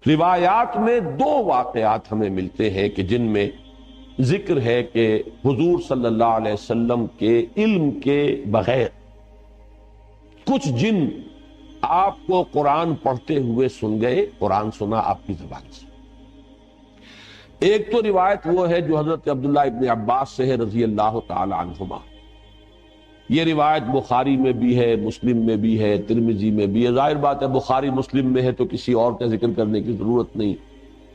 روایات میں دو واقعات ہمیں ملتے ہیں کہ جن میں ذکر ہے کہ حضور صلی اللہ علیہ وسلم کے علم کے بغیر کچھ جن آپ کو قرآن پڑھتے ہوئے سن گئے، قرآن سنا آپ کی زبان سے۔ ایک تو روایت وہ ہے جو حضرت عبداللہ ابن عباس سے ہے رضی اللہ تعالی عنہما۔ یہ روایت بخاری میں بھی ہے، مسلم میں بھی ہے، ترمذی میں بھی ہے۔ ظاہر بات ہے بخاری مسلم میں ہے تو کسی اور کا ذکر کرنے کی ضرورت نہیں،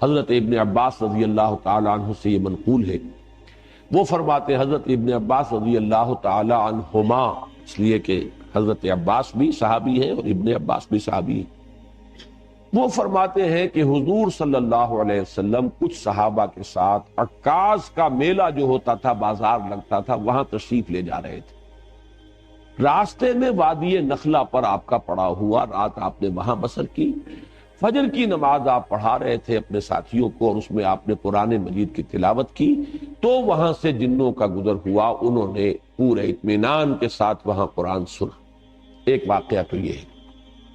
حضرت ابن عباس رضی اللہ تعالی عنہ سے یہ منقول ہے۔ وہ فرماتے ہیں حضرت ابن عباس رضی اللہ تعالی عنہما، اس لیے کہ حضرت عباس بھی صحابی ہیں اور ابن عباس بھی صحابی ہیں۔ وہ فرماتے ہیں کہ حضور صلی اللہ علیہ وسلم کچھ صحابہ کے ساتھ عکاظ کا میلہ جو ہوتا تھا، بازار لگتا تھا، وہاں تشریف لے جا رہے تھے۔ راستے میں وادی نخلہ پر آپ کا پڑا ہوا، رات آپ نے وہاں بسر کی۔ فجر کی نماز آپ پڑھا رہے تھے اپنے ساتھیوں کو اور اس میں آپ نے قرآن مجید کی تلاوت کی، تو وہاں سے جنوں کا گزر ہوا، انہوں نے پورے اطمینان کے ساتھ وہاں قرآن سنا۔ ایک واقعہ تو یہ ہے،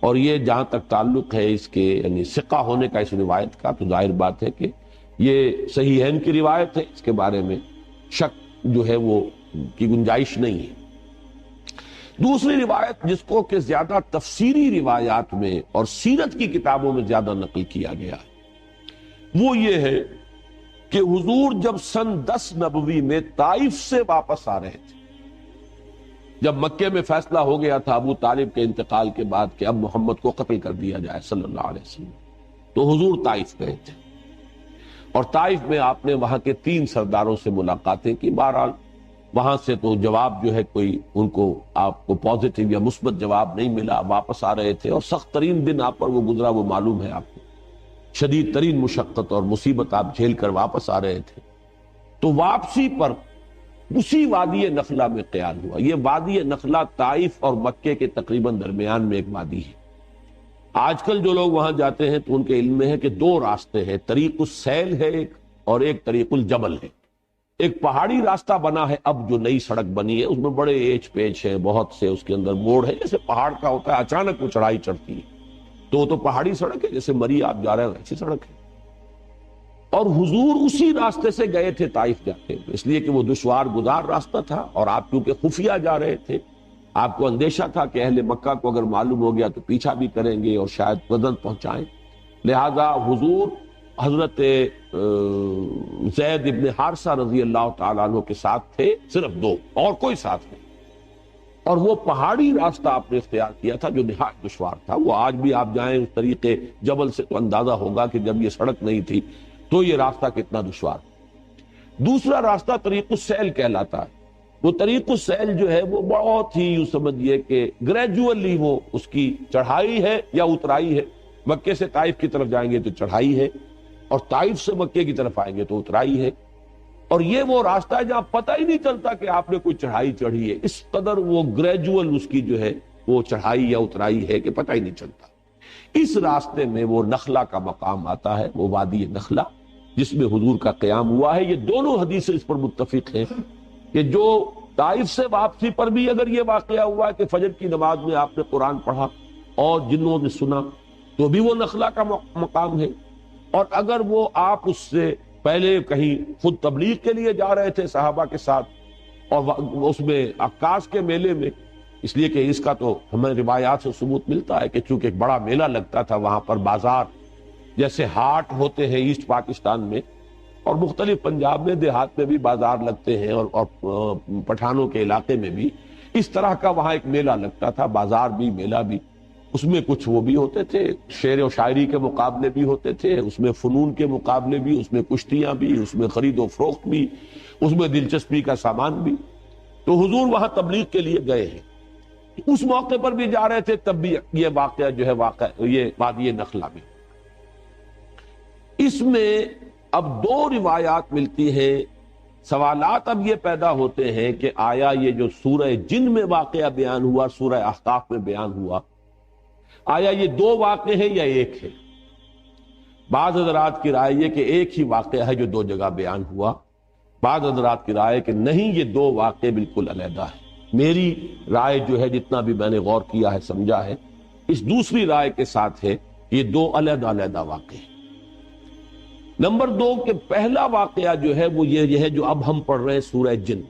اور یہ جہاں تک تعلق ہے اس کے یعنی ثقہ ہونے کا اس روایت کا، تو ظاہر بات ہے کہ یہ صحیحین کی روایت ہے، اس کے بارے میں شک جو ہے وہ کی گنجائش نہیں ہے۔ دوسری روایت جس کو کہ زیادہ تفسیری روایات میں اور سیرت کی کتابوں میں زیادہ نقل کیا گیا ہے، وہ یہ ہے کہ حضور جب سن 10 نبوی میں طائف سے واپس آ رہے تھے، جب مکے میں فیصلہ ہو گیا تھا ابو طالب کے انتقال کے بعد کہ اب محمد کو قتل کر دیا جائے صلی اللہ علیہ وسلم، تو حضور طائف گئے تھے، اور طائف میں آپ نے وہاں کے 3 سرداروں سے ملاقاتیں کی۔ بہرحال وہاں سے تو جواب جو ہے کوئی ان کو آپ کو پازیٹیو یا مثبت جواب نہیں ملا، واپس آ رہے تھے، اور سخت ترین دن آپ پر وہ گزرا، وہ معلوم ہے آپ کو، شدید ترین مشقت اور مصیبت آپ جھیل کر واپس آ رہے تھے۔ تو واپسی پر اسی وادی نخلہ میں قیام ہوا۔ یہ وادی نخلہ طائف اور مکے کے تقریباً درمیان میں ایک وادی ہے۔ آج کل جو لوگ وہاں جاتے ہیں تو ان کے علم میں ہے کہ 2 راستے ہیں، طریق السیل ہے ایک، اور ایک طریق الجبل ہے۔ ایک پہاڑی راستہ بنا ہے، اب جو نئی سڑک بنی ہے اس میں بڑے ایچ پیچ ہیں، بہت سے اس کے اندر موڑ ہے، جیسے پہاڑ کا ہوتا ہے، اچانک وہ چڑھائی چڑھتی ہے، تو وہ تو پہاڑی سڑک ہے، جیسے مری آپ جا رہے ہیں ایسی سڑک ہے۔ اور حضور اسی راستے سے گئے تھے طائف جاتے ہوئے، اس لیے کہ وہ دشوار گزار راستہ تھا، اور آپ کیونکہ خفیہ جا رہے تھے، آپ کو اندیشہ تھا کہ اہل مکہ کو اگر معلوم ہو گیا تو پیچھا بھی کریں گے اور شاید غزن پہنچائیں، لہذا حضور حضرت زید ابن حارثہ رضی اللہ تعالیٰ عنہ کے ساتھ تھے، صرف 2 اور کوئی ساتھ نہیں، اور وہ پہاڑی راستہ آپ نے اختیار کیا تھا جو نہایت دشوار تھا۔ وہ آج بھی آپ جائیں اس طریقے جبل سے تو اندازہ ہوگا کہ جب یہ سڑک نہیں تھی تو یہ راستہ کتنا دشوار۔ دوسرا راستہ طریق السیل کہلاتا ہے۔ وہ طریق السیل جو ہے وہ بہت ہی یوں سمجھیے کہ گریجولی وہ اس کی چڑھائی ہے یا اترائی ہے۔ مکے سے طائف کی طرف جائیں گے تو چڑھائی ہے، اور طائف سے مکے کی طرف آئیں گے تو اترائی ہے، اور یہ وہ راستہ ہے جہاں پتہ ہی نہیں چلتا کہ آپ نے کوئی چڑھائی چڑھی ہے، اس قدر وہ گریجول اس کی جو ہے وہ چڑھائی یا اترائی ہے کہ پتہ ہی نہیں چلتا۔ اس راستے میں وہ نخلا کا مقام آتا ہے، وہ وادی نخلا جس میں حضور کا قیام ہوا ہے۔ یہ دونوں حدیثیں اس پر متفق ہیں کہ جو طائف سے واپسی پر بھی اگر یہ واقعہ ہوا ہے کہ فجر کی نماز میں آپ نے قرآن پڑھا اور جنوں نے سنا، تو بھی وہ نخلا کا مقام ہے، اور اگر وہ آپ اس سے پہلے کہیں خود تبلیغ کے لیے جا رہے تھے صحابہ کے ساتھ، اور اس میں عکاظ کے میلے میں، اس لیے کہ اس کا تو ہمیں روایات سے ثبوت ملتا ہے کہ چونکہ ایک بڑا میلہ لگتا تھا وہاں پر، بازار جیسے ہاٹ ہوتے ہیں ایسٹ پاکستان میں، اور مختلف پنجاب میں دیہات میں بھی بازار لگتے ہیں، اور پٹھانوں کے علاقے میں بھی اس طرح کا وہاں ایک میلہ لگتا تھا، بازار بھی میلہ بھی۔ اس میں کچھ وہ بھی ہوتے تھے، شعر و شاعری کے مقابلے بھی ہوتے تھے، اس میں فنون کے مقابلے بھی، اس میں کشتیاں بھی، اس میں خرید و فروخت بھی، اس میں دلچسپی کا سامان بھی۔ تو حضور وہاں تبلیغ کے لیے گئے ہیں، اس موقع پر بھی جا رہے تھے، تب بھی یہ واقعہ جو ہے یہ وادی نخلا میں۔ اس میں اب 2 روایات ملتی ہیں، سوالات اب یہ پیدا ہوتے ہیں کہ آیا یہ جو سورہ جن میں واقعہ بیان ہوا، سورہ احقاف میں بیان ہوا، آیا یہ 2 واقعے ہیں یا ایک ہے؟ بعض حضرات کی رائے یہ کہ ایک ہی واقعہ ہے جو 2 جگہ بیان ہوا، بعض حضرات کی رائے کہ نہیں، یہ 2 واقعے بالکل علیحدہ ہیں۔ میری رائے جو ہے، جتنا بھی میں نے غور کیا ہے، سمجھا ہے، اس دوسری رائے کے ساتھ ہے کہ یہ 2 علیحدہ علیحدہ واقعے ہیں۔ نمبر 2 کہ پہلا واقعہ جو ہے وہ یہ ہے جو اب ہم پڑھ رہے ہیں سورہ جن،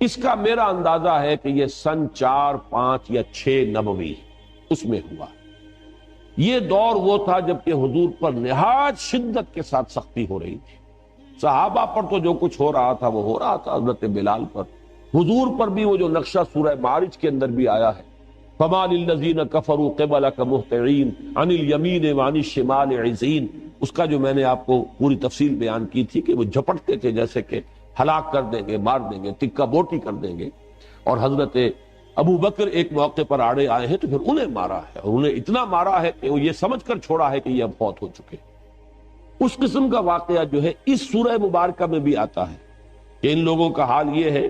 اس کا میرا اندازہ ہے کہ یہ سن 4، 5 یا 6 نبوی اس میں ہوا۔ یہ دور وہ تھا جب کہ حضور پر نہایت شدت کے ساتھ سختی ہو رہی تھی، صحابہ پر تو جو کچھ ہو رہا تھا وہ ہو رہا تھا، حضرت بلال پر، حضور پر بھی وہ جو نقشہ سورہ معارج کے اندر بھی آیا ہے، فَمَا لِلَّذِينَ كَفَرُوا قِبَلَكَ مُهْطِعِينَ عَنِ الْيَمِينِ وَعَنِ الشِّمَالِ عِزِينَ، اس کا جو میں نے آپ کو پوری تفصیل بیان کی تھی کہ وہ جھپٹتے تھے جیسے کہ ہلاک کر دیں گے، مار دیں گے، ٹکا بوٹی کر دیں گے، اور حضرت ابو بکر ایک موقع پر آڑے آئے ہیں تو پھر انہیں مارا ہے، اور انہیں اتنا مارا ہے کہ وہ یہ سمجھ کر چھوڑا ہے کہ یہ اب فوت ہو چکے۔ اس قسم کا واقعہ جو ہے اس سورہ مبارکہ میں بھی آتا ہے کہ ان لوگوں کا حال یہ ہے،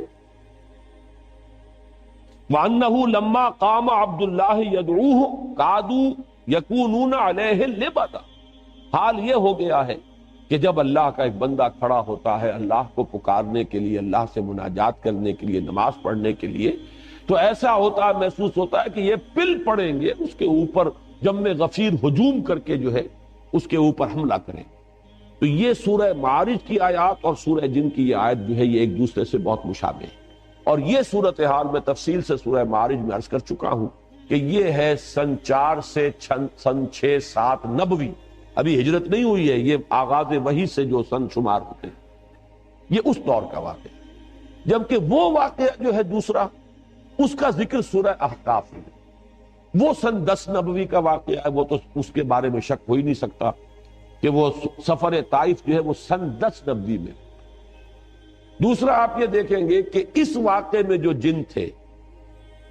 وَأَنَّهُ لَمَّا قَامَ عَبْدُ اللَّهِ يَدْعُوهُ كَادُوا يَكُونُونَ عَلَيْهِ لِبَدًا، حال یہ ہو گیا ہے کہ جب اللہ کا ایک بندہ کھڑا ہوتا ہے اللہ کو پکارنے کے لیے، اللہ سے مناجات کرنے کے لیے، نماز پڑھنے کے لیے، تو ایسا ہوتا ہے، محسوس ہوتا ہے کہ یہ پل پڑیں گے اس کے اوپر، جم غفیر ہجوم کر کے جو ہے اس کے اوپر حملہ کریں۔ تو یہ سورہ معارج کی آیات اور سورہ جن کی یہ آیت جو ہے یہ ایک دوسرے سے بہت مشابہ ہے، اور یہ صورتحال میں تفصیل سے سورہ معارج میں عرض کر چکا ہوں کہ یہ ہے سن 4 سے سن 6، 7 نبوی، ابھی ہجرت نہیں ہوئی ہے، یہ آغاز وحی سے جو سن شمار ہوتے ہیں، یہ اس دور کا واقعہ ہے۔ جبکہ وہ واقعہ جو ہے دوسرا، اس کا ذکر سورہ احقاف میں، وہ سن 10 نبوی کا واقعہ ہے، وہ تو اس کے بارے میں شک ہو ہی نہیں سکتا کہ وہ سفر طائف جو ہے وہ سن 10 نبوی میں۔ دوسرا آپ یہ دیکھیں گے کہ اس واقعے میں جو جن تھے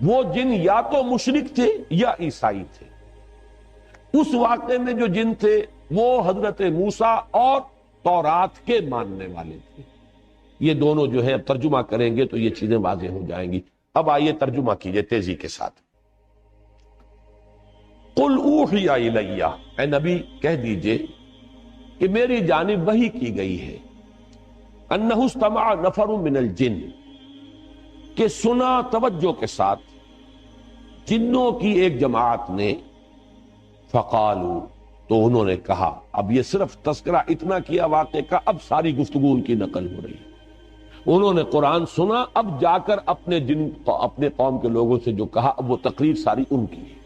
وہ جن یا تو مشرک تھے یا عیسائی تھے۔ اس واقعے میں جو جن تھے وہ حضرت موسیٰ اور تورات کے ماننے والے تھے۔ یہ دونوں جو ہے اب ترجمہ کریں گے تو یہ چیزیں واضح ہو جائیں گی۔ اب آئیے ترجمہ کیجئے تیزی کے ساتھ۔ قل اوحی الی، اے نبی کہہ دیجئے کہ میری جانب وحی کی گئی ہے، انہ استمع نفر من الجن، کہ سنا توجہ کے ساتھ جنوں کی ایک جماعت نے، فقالو، تو انہوں نے کہا۔ اب یہ صرف تذکرہ اتنا کیا واقعے کا، اب ساری گفتگو ان کی نقل ہو رہی ہے۔ انہوں نے قرآن سنا، اب جا کر اپنے قوم کے لوگوں سے جو کہا، اب وہ تقریر ساری ان کی ہے۔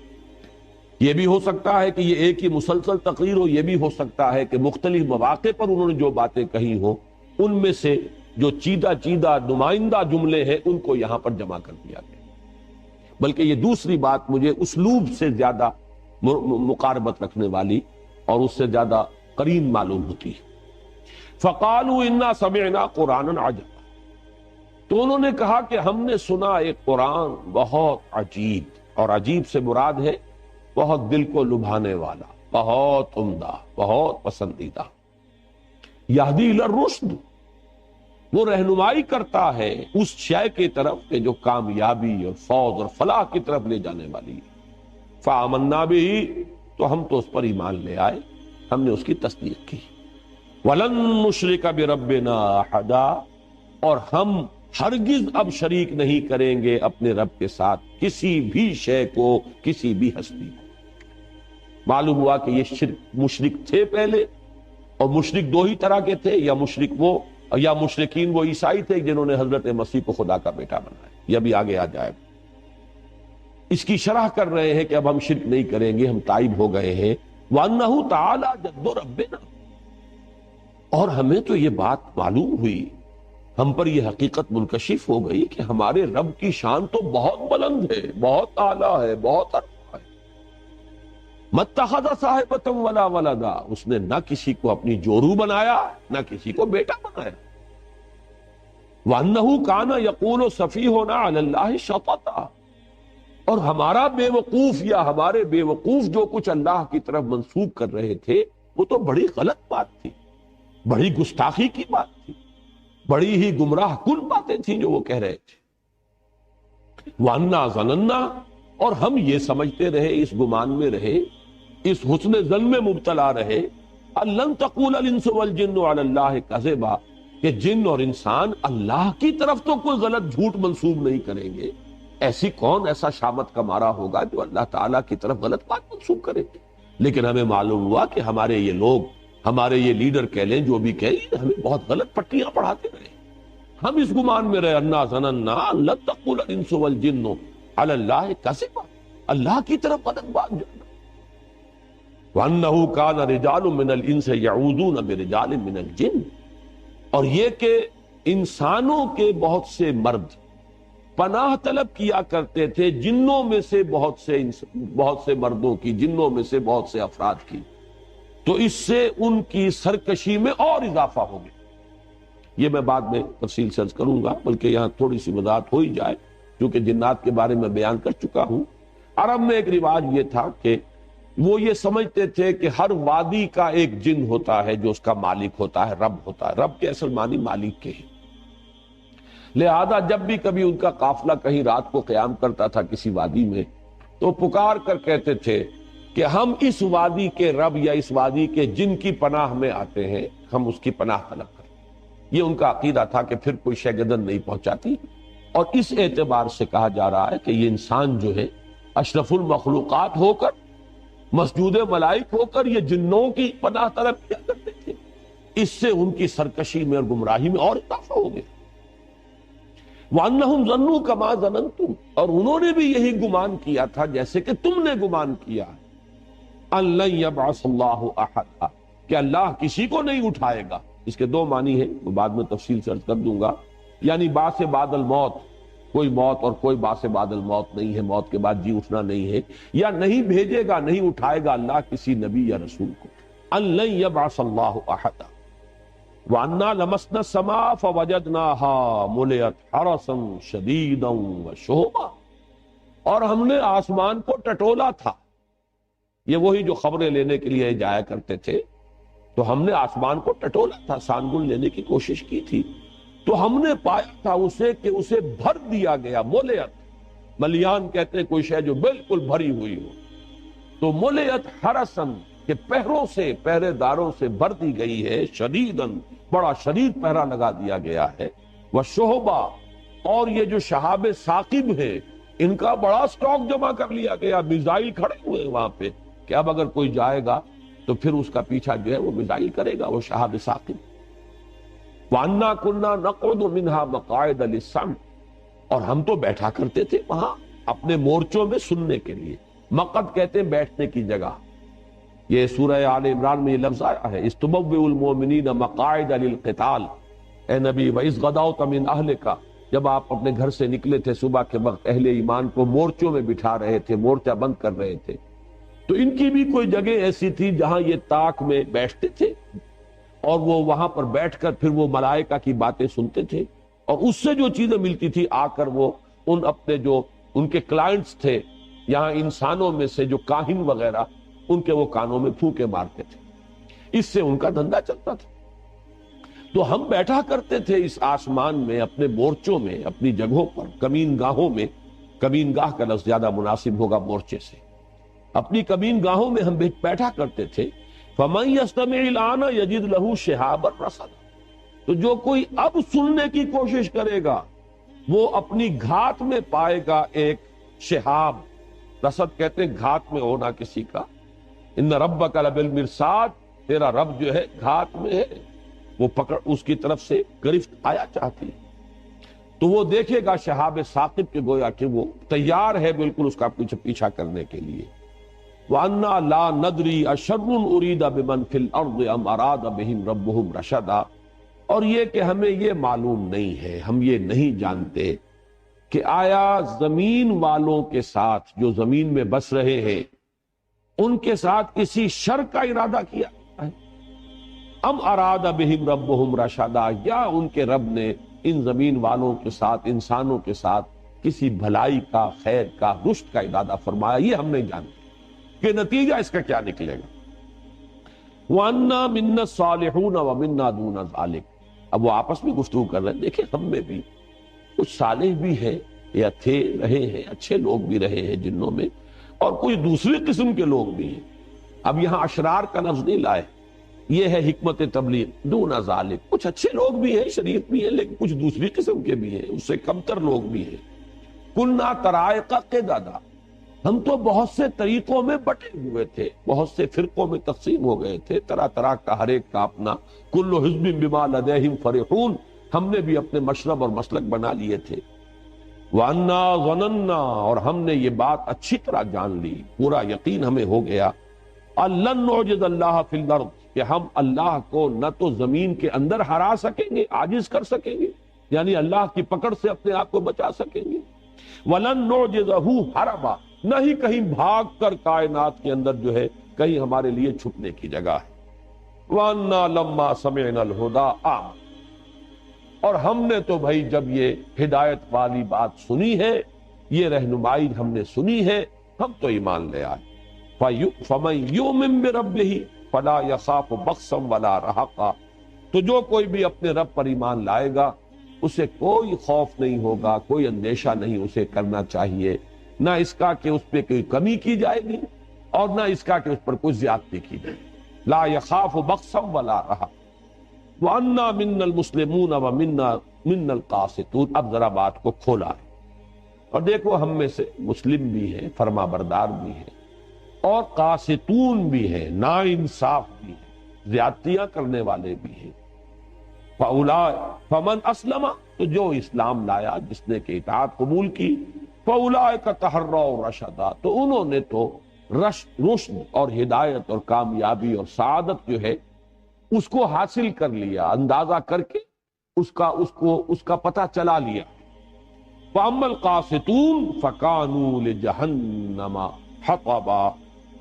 یہ بھی ہو سکتا ہے کہ یہ ایک ہی مسلسل تقریر ہو، یہ بھی ہو سکتا ہے کہ مختلف مواقع پر انہوں نے جو باتیں کہی ہوں ان میں سے جو چیدہ نمائندہ جملے ہیں ان کو یہاں پر جمع کر دیا گیا۔ بلکہ یہ دوسری بات مجھے اسلوب سے زیادہ مقاربت رکھنے والی اور اس سے زیادہ قرین معلوم ہوتی ہے۔ فَقَالُوا إِنَّا سَمِعْنَا قُرْآنًا عَجَبًا، تو انہوں نے کہا کہ ہم نے سنا ایک قرآن بہت عجیب، اور عجیب سے مراد ہے بہت دل کو لبھانے والا، بہت عمدہ، بہت پسندیدہ۔ یہدی الی الرشد، وہ رہنمائی کرتا ہے اس شے کی طرف کہ جو کامیابی اور فوز اور فلاح کی طرف لے جانے والی ہے۔ فآمنا بہ، تو ہم تو اس پر ایمان لے آئے، ہم نے اس کی تصدیق کی۔ ولن نشرک بربنا احدا، اور ہم ہرگز اب شریک نہیں کریں گے اپنے رب کے ساتھ کسی بھی شے کو، کسی بھی ہستی کو۔ معلوم ہوا کہ یہ شرک مشرک تھے پہلے، اور مشرک 2 ہی طرح کے تھے، یا مشرک وہ، یا مشرکین وہ عیسائی تھے جنہوں نے حضرت مسیح کو خدا کا بیٹا بنایا۔ یہ بھی آگے آ جائے، اس کی شرح کر رہے ہیں کہ اب ہم شرک نہیں کریں گے، ہم تائب ہو گئے ہیں۔ وَأَنَّهُ تَعَالَى جَدُّ رَبِّنَا، اور ہمیں تو یہ بات معلوم ہوئی، ہم پر یہ حقیقت منکشف ہو گئی کہ ہمارے رب کی شان تو بہت بلند ہے، بہت اعلیٰ ہے، بہت عرفہ ہے۔ مَتَّخَذَ صَاحِبَةً وَلَا وَلَدًا، اس نے نہ کسی کو اپنی جورو بنایا، نہ کسی کو بیٹا بنایا۔ وَأَنَّهُ كَانَ يَقُولُ سَفِيهُنَا عَلَى اللَّهِ شَطَطًا، اور ہمارا بے وقوف یا ہمارے بے وقوف جو کچھ اللہ کی طرف منسوب کر رہے تھے وہ تو بڑی غلط بات تھی، بڑی گستاخی کی بات تھی، بڑی ہی گمراہ کن باتیں تھیں جو وہ کہہ رہے تھے۔ وَأَنَّا ظَنَنَّا، اور ہم یہ سمجھتے رہے، اس گمان میں رہے، اس حسن ظن میں مبتلا رہے، أَلَّن تَقُولَ الْإِنسُ وَالْجِنُّ عَلَى اللَّهِ كَذِبًا، کہ جن اور انسان اللہ کی طرف تو کوئی غلط جھوٹ منسوب نہیں کریں گے۔ ایسی کون ایسا شامت کا مارا ہوگا جو اللہ تعالیٰ کی طرف غلط بات منسوب کرے؟ لیکن ہمیں معلوم ہوا کہ ہمارے یہ لوگ ہمارے یہ لیڈر کہہ لیں جو بھی کہیں، ہمیں بہت غلط پٹیاں پڑھاتے رہے، ہم اس گمان میں رہے انا ظننا ان لن تقول الانس والجن علی اللہ کذبا، اللہ کی طرف غلط بات جانا۔ وانه کان رجال من الانس یعوذون برجال من الجن، اور یہ کہ انسانوں کے بہت سے مرد پناہ طلب کیا کرتے تھے جنوں میں سے بہت سے مردوں کی، جنوں میں سے بہت سے افراد کی، تو اس سے ان کی سرکشی میں اور اضافہ ہو گیا۔ یہ میں بعد میں تفصیل سے عرض کروں گا، بلکہ یہاں تھوڑی سی وضاحت ہو ہی جائے کیونکہ جنات کے بارے میں بیان کر چکا ہوں۔ عرب میں ایک رواج یہ تھا کہ وہ یہ سمجھتے تھے کہ ہر وادی کا ایک جن ہوتا ہے جو اس کا مالک ہوتا ہے، رب ہوتا ہے، رب کے اصل معنی مالک کے ہیں۔ لہذا جب بھی کبھی ان کا قافلہ کہیں رات کو قیام کرتا تھا کسی وادی میں، تو پکار کر کہتے تھے کہ ہم اس وادی کے رب یا اس وادی کے جن کی پناہ میں آتے ہیں، ہم اس کی پناہ طلب کریں۔ یہ ان کا عقیدہ تھا کہ پھر کوئی شے گردن نہیں پہنچاتی، اور اس اعتبار سے کہا جا رہا ہے کہ یہ انسان جو ہے اشرف المخلوقات ہو کر، مسجود ملائک ہو کر، یہ جنوں کی پناہ طلب کیا کرتے تھے، اس سے ان کی سرکشی میں اور گمراہی میں اور اضافہ ہو گیا۔ وَأَنَّهُمْ ظَنُّوا كَمَا ظَنَنْتُمْ، اور انہوں نے بھی یہی گمان کیا تھا جیسے کہ تم نے گمان کیا، أَن لَن يَبْعَثَ اللَّهُ أَحَدًا، کہ اللہ کسی کو نہیں اٹھائے گا۔ اس کے دو معنی ہیں، وہ بعد میں تفصیل سے عرض کر دوں گا، یعنی بعث بعد الموت، کوئی موت اور کوئی بعث بعد الموت نہیں ہے، موت کے بعد جی اٹھنا نہیں ہے، یا نہیں بھیجے گا، نہیں اٹھائے گا اللہ کسی نبی یا رسول کو۔ أَن لَن يَبْعَثَ اللَّهُ أَحَدًا وَأَنَّا لَمَسْنَا السَّمَاءَ فَوَجَدْنَاهَا مُلِئَتْ حَرَسًا شَدِيدًا وَشُهُبًا، اور ہم نے آسمان کو ٹٹولا تھا۔ یہ وہی جو خبریں لینے کے لیے جایا کرتے تھے، تو ہم نے آسمان کو ٹٹولا تھا، سانگل لینے کی کوشش کی تھی، تو ہم نے پایا تھا اسے کہ اسے بھر دیا گیا۔ مُلِئَت، ملیان کہتے ہیں کوئی شے جو بالکل بھری ہوئی ہو، تو مُلِئَتْ حَرَسًا، کہ پہروں سے، پہرے داروں سے بھر دی گئی ہے، شدیداً، بڑا شدید پہرا لگا دیا گیا ہے، وَشُہُبًا، اور یہ جو شہاب ثاقب ہے ان کا بڑا سٹاک جمع کر لیا گیا، میزائل کھڑے ہوئے وہاں پہ کہ اب اگر کوئی جائے گا تو پھر اس کا پیچھا جو ہے وہ میزائل کرے گا، وہ شہاب ثاقب۔ وَأَنَّا كُنَّا نَقْعُدُ مِنْهَا مَقَاعِدَ لِلسَّمْعِ، اور ہم تو بیٹھا کرتے تھے وہاں اپنے مورچوں میں سننے کے لیے۔ مقعد کہتے ہیں بیٹھنے کی جگہ۔ یہ سورہ آل عمران میں یہ لفظ آیا ہے، اِسْتُبَوِّئُ الْمُؤْمِنِينَ مَقَاعِدَ لِلْقِتَالِ، اے نبی وَإِذْ غَدَوْتَ مِنْ أَهْلِكَ، جب آپ اپنے گھر سے نکلے تھے صبح کے وقت، اہل ایمان کو مورچوں میں بٹھا رہے تھے، مورچہ بند کر رہے تھے، تو ان کی بھی کوئی جگہ ایسی تھی جہاں یہ طاق میں بیٹھتے تھے، اور وہ وہاں پر بیٹھ کر پھر وہ ملائکہ کی باتیں سنتے تھے، اور اس سے جو چیزیں ملتی تھی آ کر وہ ان اپنے جو ان کے کلائنٹس تھے یہاں انسانوں میں سے جو کاہن وغیرہ، ان کے وہ کانوں میں پھونکے مارتے تھے، اس سے ان کا دھندا چلتا تھا۔ تو ہم بیٹھا کرتے تھے اس آسمان میں، اپنے مورچوں میں، اپنی جگہوں پر، کمین گاہوں میں، کمین گاہ کا لفظ زیادہ مناسب ہوگا مورچے سے، اپنی کمین گاہوں میں ہم بیٹھا کرتے تھے۔ فَمَن يَسْتَمِعِ الْآنَ يَجِدْ لَهُ شِهَابًا رَصَدًا، تو جو کوئی اب سننے کی کوشش کرے گا وہ اپنی گھات میں پائے گا ایک شہاب، رصد کہتے ہیں گھات میں ہونا کسی کا۔ ان ربک لبالمرصاد، تیرا رب جو ہے گھات میں ہے، وہ پکڑ اس کی طرف سے گرفت آیا چاہتی ہے، تو وہ دیکھے گا شہاب ثاقب کے گویا کہ وہ تیار ہے بالکل اس کا پیچھا کرنے کے لیے۔ وَأَنَّا لَا نَدْرِي أَشَرٌّ أُرِيدَ بِمَنْ فِي الْأَرْضِ أَمْ أَرَادَ بِهِمْ رَبُّهُمْ رَشَدًا، اور یہ کہ ہمیں یہ معلوم نہیں ہے، ہم یہ نہیں جانتے کہ آیا زمین والوں کے ساتھ جو زمین میں بس رہے ہیں ان کے ساتھ کسی شر کا ارادہ کیا ہے، ام اراد بہم ربہم رشدا، یا ان کے رب نے ان زمین والوں کے ساتھ، انسانوں کے ساتھ کسی بھلائی کا، خیر کا، رشد کا ارادہ فرمایا، یہ ہم نہیں جانتے کہ نتیجہ اس کا کیا نکلے گا۔ وَأَنَّا مِنَّا الصَّالِحُونَ وَمِنَّا دُونَ ذَلِكَ، اب وہ آپس میں گفتگو کر رہے ہیں، دیکھیں ہم میں بھی کچھ صالح بھی ہیں یا تھے، رہے ہیں، اچھے لوگ بھی رہے ہیں جنوں میں، اور کچھ دوسری قسم کے لوگ بھی ہیں۔ اب یہاں اشرار کا لفظ نہیں لائے، یہ ہے حکمت تبلیغ، دون ذالک، کچھ اچھے لوگ بھی ہیں، شریف بھی ہیں، لیکن کچھ دوسری قسم کے بھی ہیں، اس سے کمتر لوگ بھی ہیں۔ کننا طرائق قددا، ہم تو بہت سے طریقوں میں بٹے ہوئے تھے، بہت سے فرقوں میں تقسیم ہو گئے تھے، طرح طرح کا ہر ایک کا اپنا، کل حزب بما لدیہم فرحون، ہم نے بھی اپنے مشرب اور مسلک بنا لیے تھے۔ وَأَنَّا ظَنَنَّا، اور ہم نے یہ بات اچھی طرح جان لی، پورا یقین ہمیں ہو گیا، أَلَّن نُعْجِزَ اللَّهَ فِي الْأَرْضِ، کہ ہم اللہ کو نہ تو زمین کے اندر ہرا سکیں گے، عاجز کر سکیں گے، یعنی اللہ کی پکڑ سے اپنے آپ کو بچا سکیں گے، وَلَن نُعْجِزَهُ حَرَبًا، نہ ہی کہیں بھاگ کر کائنات کے اندر جو ہے کہیں ہمارے لیے چھپنے کی جگہ ہے۔ وَأَنَّا لَمَّا سَمِعْنَا الْهُدَىٰ آمَنَّا، اور ہم نے تو بھائی جب یہ ہدایت والی بات سنی ہے، یہ رہنمائی ہم نے سنی ہے، ہم تو ایمان لے آئے۔ فَمَن يُؤْمِن بِرَبِّهِ فَلَا يَخَافُ بَخْسًا وَلَا رَهَقًا، تو جو کوئی بھی اپنے رب پر ایمان لائے گا اسے کوئی خوف نہیں ہوگا، کوئی اندیشہ نہیں اسے کرنا چاہیے، نہ اس کا کہ اس پہ کوئی کمی کی جائے گی اور نہ اس کا کہ اس پر کوئی زیادتی کی جائے گی۔ لا يخاف بخسا ولا رہا۔ وَأَنَّا مِنَّا الْمُسْلِمُونَ وَمِنَّا الْقَاسِطُونَ، اب ذرا بات کو کھولا ہے، اور دیکھو ہم میں سے مسلم بھی ہیں، فرما بردار بھی ہیں، اور قاسطون بھی ہیں، نا انصاف بھی ہیں، زیادتیاں کرنے والے بھی ہیں۔ فمن اسلم، تو جو اسلام لایا، جس نے کہ اطاعت قبول کی، فاولئک تحروا رشدا، تو انہوں نے تو رشد اور ہدایت اور کامیابی اور سعادت جو ہے اس کو حاصل کر لیا، اندازہ کر کے اس کا پتہ چلا لیا۔ فاما القاسطون فکانوا لجہنم حطبا،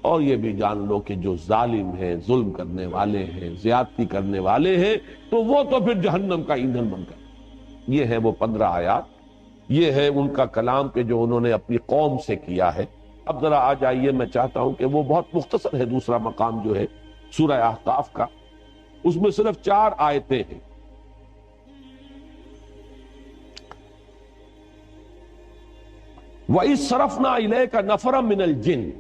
اور یہ بھی جان لو کہ جو ظالم ہیں، ظلم کرنے والے ہیں، زیادتی کرنے والے ہیں، تو وہ تو پھر جہنم کا ایندھن بن کر۔ یہ ہے وہ 15 آیات، یہ ہے ان کا کلام کہ جو انہوں نے اپنی قوم سے کیا ہے۔ اب ذرا آ جائیے، میں چاہتا ہوں کہ وہ بہت مختصر ہے، دوسرا مقام جو ہے سورہ احقاف کا، اس میں صرف 4 آیتیں ہیں۔ وَإِذْ صَرَفْنَا إِلَيْكَ نَفَرًا مِنَ الْجِنِّ،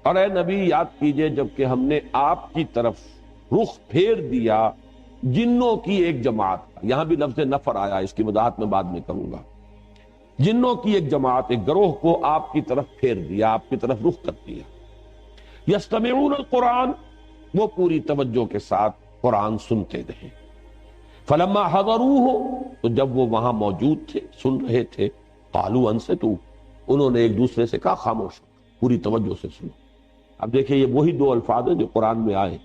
اور اے نبی یاد کیجئے جب کہ ہم نے آپ کی طرف رخ پھیر دیا جنوں کی ایک جماعت کا، یہاں بھی لفظ نفر آیا، اس کی وضاحت میں بعد میں کروں گا۔ جنوں کی ایک جماعت، ایک گروہ کو آپ کی طرف پھیر دیا، آپ کی طرف رخ کر دیا۔ یستمعون القرآن، وہ پوری توجہ کے ساتھ قرآن سنتے رہے۔ فلما حضروہ، تو جب وہ وہاں موجود تھے، سن رہے تھے، قالوا انصتوا، انہوں نے ایک دوسرے سے کہا خاموش، پوری توجہ سے سنو۔ اب دیکھیں یہ وہی 2 الفاظ ہیں جو قرآن میں آئے،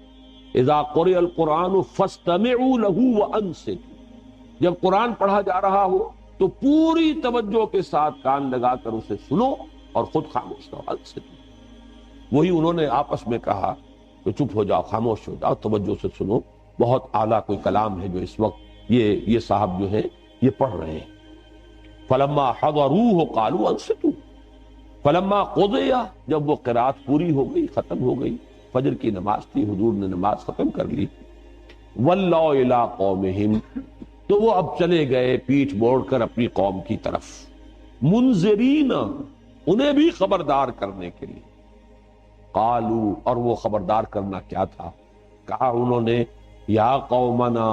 اذا قرئ القرآن فاستمعوا له وانصتوا، جب قرآن پڑھا جا رہا ہو تو پوری توجہ کے ساتھ کان لگا کر اسے سنو اور خود خاموش رہو۔ انصتوا، وہی انہوں نے آپس میں کہا کہ چپ ہو جاؤ، خاموش ہو جاؤ، توجہ سے سنو، بہت اعلیٰ کوئی کلام ہے جو اس وقت یہ صاحب جو ہیں یہ پڑھ رہے ہیں۔ فلما حضروہ قالوا انصتوا، فلما قضی، جب وہ قرات پوری ہو گئی، ختم ہو گئی، فجر کی نماز تھی، حضور نے نماز ختم کر لی، ولوا الی قومہم، تو وہ اب چلے گئے پیٹھ موڑ کر اپنی قوم کی طرف، منذرین، انہیں بھی خبردار کرنے کے لیے۔ قالوا، اور وہ خبردار کرنا کیا تھا؟ کہا انہوں نے، یا قومنا،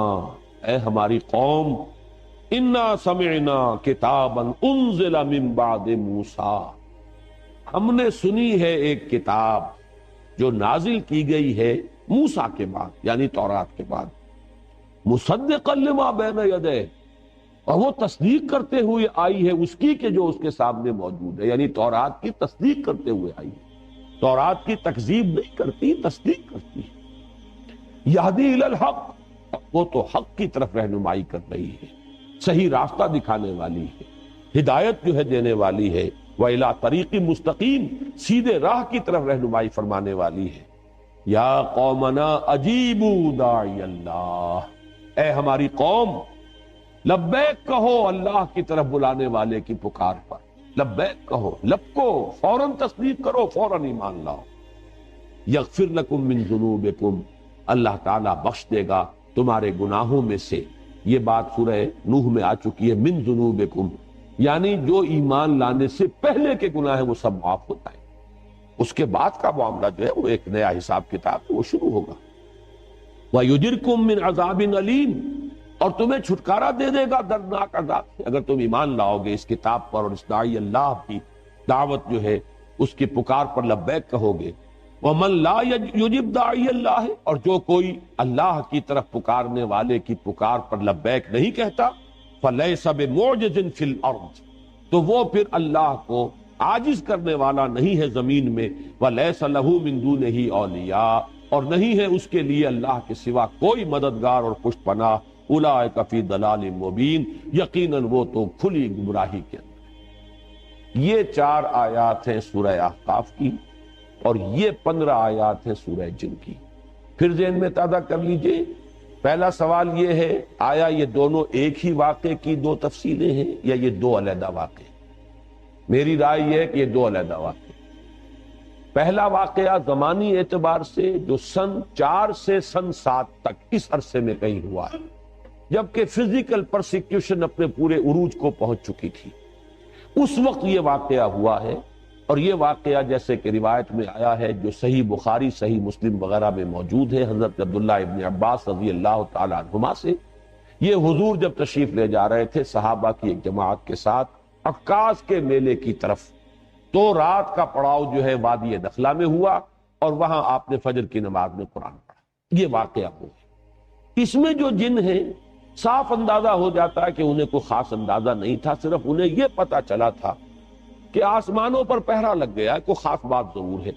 اے ہماری قوم، انا سمعنا کتابا انزل من بعد موسیٰ، ہم نے سنی ہے ایک کتاب جو نازل کی گئی ہے موسیٰ کے بعد، یعنی تورات کے بعد، مصدقا لما بین یدیہ، اور وہ تصدیق کرتے ہوئے آئی ہے اس کی کہ جو اس کے سامنے موجود ہے، یعنی تورات کی تصدیق کرتے ہوئے آئی ہے، تورات کی تکذیب نہیں کرتی، تصدیق کرتی ہے۔ یہدی الی الحق، وہ تو حق کی طرف رہنمائی کر رہی ہے، صحیح راستہ دکھانے والی ہے، ہدایت جو ہے دینے والی ہے، وَإِلَىٰ طَرِيقٍ مُسْتَقِيمٍ، سیدھے راہ کی طرف رہنمائی فرمانے والی ہے۔ یا قومنا اجیبوا داعی اللہ، اے ہماری قوم، لبیک کہو اللہ کی طرف بلانے والے کی پکار پر، لبیک کہو، لبکو، فوراً تصدیق کرو، فوراً ایمان لاؤ۔ یغفر لکم من ذنوبکم، اللہ تعالیٰ بخش دے گا تمہارے گناہوں میں سے، یہ بات سورہ نوح میں آ چکی ہے، من ذنوبکم، یعنی جو ایمان لانے سے پہلے کے گناہ ہیں وہ سب معاف ہوتا ہے، اس کے بعد کا معاملہ جو ہے وہ ایک نیا حساب کتاب ہے، وہ شروع ہوگا۔ وَيُجِرْكُم مِّنْ عَذَابٍ أَلِيمٍ، اور تمہیں چھٹکارا دے دے گا دردناک عذاب سے، اگر تم ایمان لاؤ گے اس کتاب پر اور اس داعی اللہ کی دعوت جو ہے اس کی پکار پر لبیک کہو گے۔ وَمَن لَا يُجِبْ دَاعِيَ اللَّهِ، اور جو کوئی اللہ کی طرف پکارنے والے کی پکار پر لبیک نہیں کہتا، فَلَيْسَ بِمُعْجِزٍ فِي الْأَرْضِ، تو وہ پھر اللہ کو عاجز کرنے والا نہیں ہے زمین میں، وَلَيْسَ لَهُ مِن دُونِهِ أَوْلِيَاء، اور نہیں ہے اس کے لیے اللہ کے سوا کوئی مددگار اور پشت پناہ، اولئک فی ضلال مبین، یقیناً وہ تو کھلی گمراہی کے اندر۔ یہ 4 آیات ہیں سورہ احقاف کی، اور یہ 15 آیات ہیں سورہ جن کی۔ پھر ذہن میں تازہ کر لیجئے، پہلا سوال یہ ہے، آیا یہ دونوں ایک ہی واقعے کی 2 تفصیلیں ہیں یا یہ 2 علیحدہ واقعے؟ میری رائے یہ ہے کہ یہ 2 علیحدہ واقعے۔ پہلا واقعہ زمانی اعتبار سے جو سن 4 سے سن 7 تک اس عرصے میں کہیں ہوا ہے، جبکہ فزیکل پرسیکیوشن اپنے پورے عروج کو پہنچ چکی تھی، اس وقت یہ واقعہ ہوا ہے۔ اور یہ واقعہ جیسے کہ روایت میں آیا ہے جو صحیح بخاری، صحیح مسلم وغیرہ میں موجود ہے، حضرت عبداللہ ابن عباس رضی اللہ تعالی عنہما سے، یہ حضور جب تشریف لے جا رہے تھے صحابہ کی ایک جماعت کے ساتھ عکاظ کے میلے کی طرف، تو رات کا پڑاؤ جو ہے وادی نخلا میں ہوا، اور وہاں آپ نے فجر کی نماز میں قرآن پڑھا۔ یہ واقعہ ہوا۔ اس میں جو جن ہیں صاف اندازہ ہو جاتا ہے کہ انہیں کوئی خاص اندازہ نہیں تھا، صرف انہیں یہ پتا چلا تھا کہ آسمانوں پر پہرا لگ گیا، کوئی خاص بات ضرور ہے،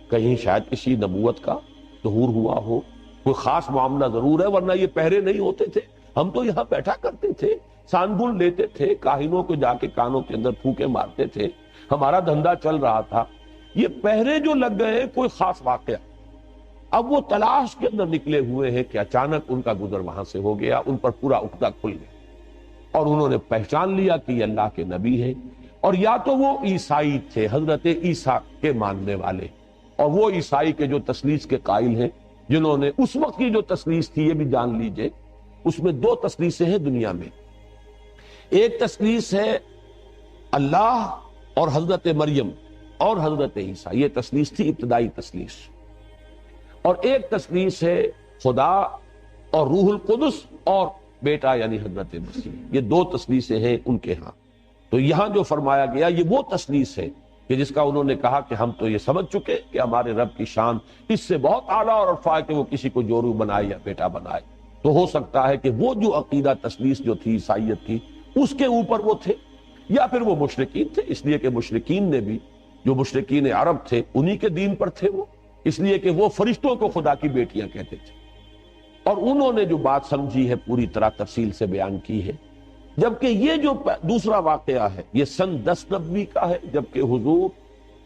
کہیں شاید کسی نبوت کا ظہور ہوا ہو، کوئی خاص معاملہ ضرور ہے، ورنہ یہ پہرے نہیں ہوتے تھے۔ ہم تو یہاں بیٹھا کرتے تھے، سان گن لیتے تھے، کاہنوں کو جا کے کانوں کے اندر پھونکے مارتے تھے، ہمارا دھندا چل رہا تھا۔ یہ پہرے جو لگ گئے کوئی خاص واقعہ، اب وہ تلاش کے اندر نکلے ہوئے ہیں کہ اچانک ان کا گزر وہاں سے ہو گیا، ان پر پورا عقدہ کھل گیا، اور انہوں نے پہچان لیا کہ یہ اللہ کے نبی ہیں، اور یا تو وہ عیسائی تھے، حضرت عیسیٰ کے ماننے والے، اور وہ عیسائی کے جو تثلیث کے قائل ہیں، جنہوں نے اس وقت کی جو تثلیث تھی یہ بھی جان لیجئے، اس میں 2 تثلیثیں ہیں دنیا میں۔ ایک تثلیث ہے اللہ اور حضرت مریم اور حضرت عیسیٰ، یہ تثلیث تھی ابتدائی تثلیث، اور ایک تثلیث ہے خدا اور روح القدس اور بیٹا یعنی حضرت مسیح، یہ 2 تثلیثیں ہیں ان کے ہاں۔ تو یہاں جو فرمایا گیا یہ وہ تثلیث ہے کہ جس کا انہوں نے کہا کہ ہم تو یہ سمجھ چکے کہ ہمارے رب کی شان اس سے بہت اعلیٰ اور ارفع ہے کہ وہ کسی کو جورو بنائے یا بیٹا بنائے۔ تو ہو سکتا ہے کہ وہ جو عقیدہ تثلیث جو تھی عیسائیت کی اس کے اوپر وہ تھے، یا پھر وہ مشرکین تھے، اس لیے کہ مشرکین نے بھی، جو مشرکین عرب تھے انہی کے دین پر تھے وہ، اس لیے کہ وہ فرشتوں کو خدا کی بیٹیاں کہتے تھے، اور انہوں نے جو بات سمجھی ہے پوری طرح تفصیل سے بیان کی ہے۔ جبکہ یہ جو دوسرا واقعہ ہے یہ سن 10 نبوی کا ہے، جبکہ حضور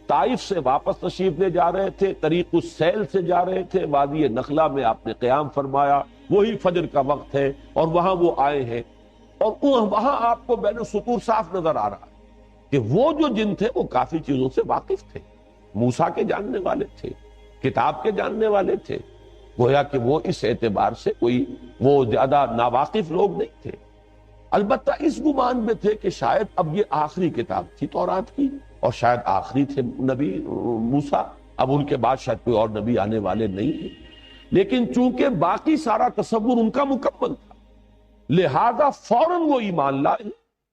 طائف سے واپس تشریف لے جا رہے تھے، طریق السیل سے جا رہے تھے، وادی نخلا میں آپ نے قیام فرمایا، وہی فجر کا وقت ہے، اور وہاں وہ آئے ہیں، اور وہاں آپ کو بین السطور صاف نظر آ رہا ہے کہ وہ جو جن تھے وہ کافی چیزوں سے واقف تھے، موسیٰ کے جاننے والے تھے، کتاب کے جاننے والے تھے، گویا کہ وہ اس اعتبار سے کوئی وہ زیادہ ناواقف لوگ نہیں تھے۔ البتہ اس گمان میں تھے کہ شاید اب یہ آخری کتاب تھی تورات کی، اور شاید آخری تھے نبی موسیٰ، اب ان کے بعد شاید کوئی اور نبی آنے والے نہیں ہیں، لیکن چونکہ باقی سارا تصور ان کا مکمل تھا، لہذا فوراً وہ ایمان لائے،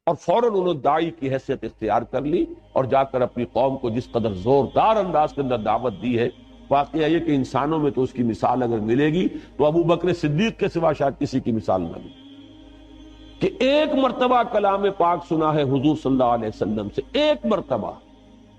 اور فوراً انہوں نے داعی کی حیثیت اختیار کر لی، اور جا کر اپنی قوم کو جس قدر زوردار انداز کے اندر دعوت دی ہے۔ واقعہ یہ کہ انسانوں میں تو اس کی مثال اگر ملے گی تو ابو بکر صدیق کے سوا شاید کسی کی مثال نہ ملے، کہ ایک مرتبہ کلام پاک سنا ہے حضور صلی اللہ علیہ وسلم سے، ایک مرتبہ،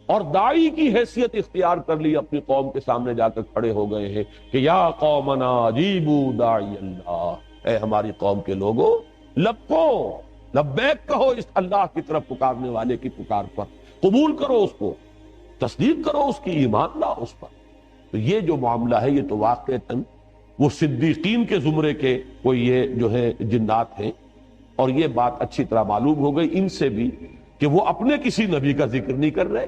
اور داعی کی حیثیت اختیار کر لی، اپنی قوم کے سامنے جا کر کھڑے ہو گئے ہیں کہ یا قومنا اجیبوا داعی اللہ، اے ہماری قوم کے لوگوں لبکو، لبیک کہو اس اللہ کی طرف پکارنے والے کی پکار پر، قبول کرو اس کو، تصدیق کرو اس کی، ایمان لاؤ اس پر۔ تو یہ جو معاملہ ہے یہ تو واقعتاً وہ صدیقین کے زمرے کے کوئی یہ جو ہے جنات ہیں، اور یہ بات اچھی طرح معلوم ہو گئی ان سے بھی کہ وہ اپنے کسی نبی کا ذکر نہیں کر رہے،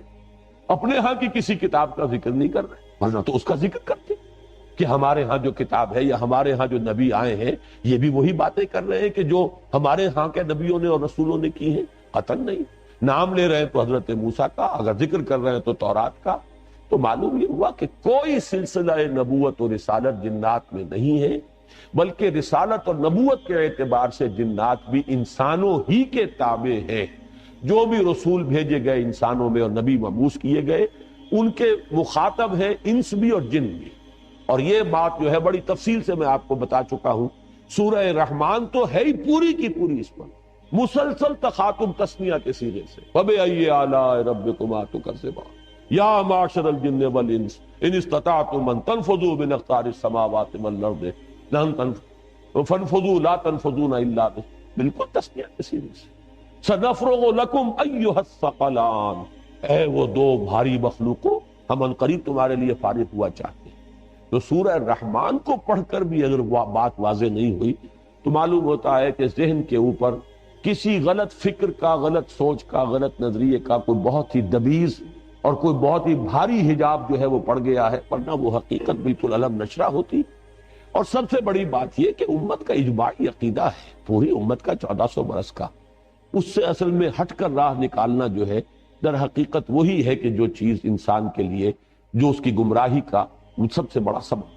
اپنے ہاں کی کسی کتاب کا ذکر نہیں کر رہے، ورنہ تو اس کا ذکر کرتے کہ ہمارے ہاں جو کتاب ہے یا ہمارے ہاں جو نبی آئے ہیں یہ بھی وہی باتیں کر رہے ہیں کہ جو ہمارے ہاں کے نبیوں نے اور رسولوں نے کی ہیں، قطعاً نہیں۔ نام لے رہے ہیں تو حضرت موسیٰ کا، اگر ذکر کر رہے ہیں تو تورات کا۔ تو معلوم یہ ہوا کہ کوئی سلسلہ نبوت و رسالت جنات میں نہیں ہے، بلکہ رسالت اور نبوت کے اعتبار سے جنات بھی انسانوں ہی کے تابع ہیں۔ جو بھی رسول بھیجے گئے انسانوں میں اور نبی مبعوث کیے گئے ان کے مخاطب ہیں انس بھی اور جن بھی. اور یہ بات جو ہے بڑی تفصیل سے میں آپ کو بتا چکا ہوں. سورہ رحمان تو ہے ہی پوری کی پوری اس پر مسلسل تخاطب تسنیہ کے سیغے سے. فَبِأَيِّ آلَاءِ رَبِّكُمَا تُكَذِّبَانِ یا معشر الجن والانس ان استطعتم ان تنفذوا من اقطار السماوات والارض فانفذوا لا تنفذون الا بالکل تسنیہ کے سیغے سے. سنفرغ لکم ایھا الثقلان، اے وہ دو بھاری مخلوقوں ہم عنقریب تمہارے لیے فارغ ہوا چاہتے ہیں. تو سورہ رحمان کو پڑھ کر بھی اگر بات واضح نہیں ہوئی تو معلوم ہوتا ہے کہ ذہن کے اوپر کسی غلط فکر کا، غلط سوچ کا، غلط نظریے کا کوئی بہت ہی دبیز اور کوئی بہت ہی بھاری حجاب جو ہے وہ پڑ گیا ہے، ورنہ وہ حقیقت بالکل علم نشرہ ہوتی. اور سب سے بڑی بات یہ کہ امت کا اجماعی عقیدہ ہے، پوری امت کا 1400 برس کا، اس سے اصل میں ہٹ کر راہ نکالنا جو ہے در حقیقت وہی ہے کہ جو چیز انسان کے لیے جو اس کی گمراہی کا سب سے بڑا سبب